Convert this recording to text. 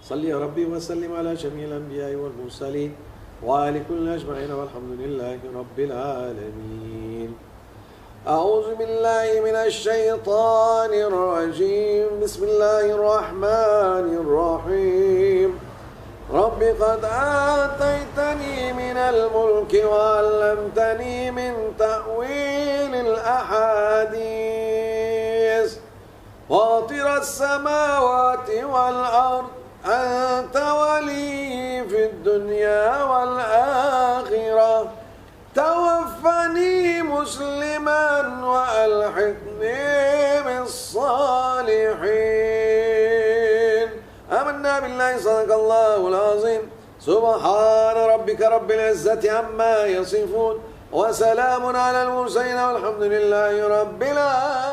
صل يا ربي وسلم على جميع الأنبياء والمرسلين وآل كل أجمعين والحمد لله رب العالمين. أعوذ بالله من الشيطان الرجيم. بسم الله الرحمن الرحيم. رب قد آتيتني من الملك وعلمتني من تأويل الأحاديث فاطر السماوات والأرض أنت ولي في الدنيا والآخرة توفني مسلما وألحقني بالصالحين. آمنا بالله صدق الله العظيم. سبحان ربك رب العزة عما يصفون وسلام على المرسلين والحمد لله رب العالمين.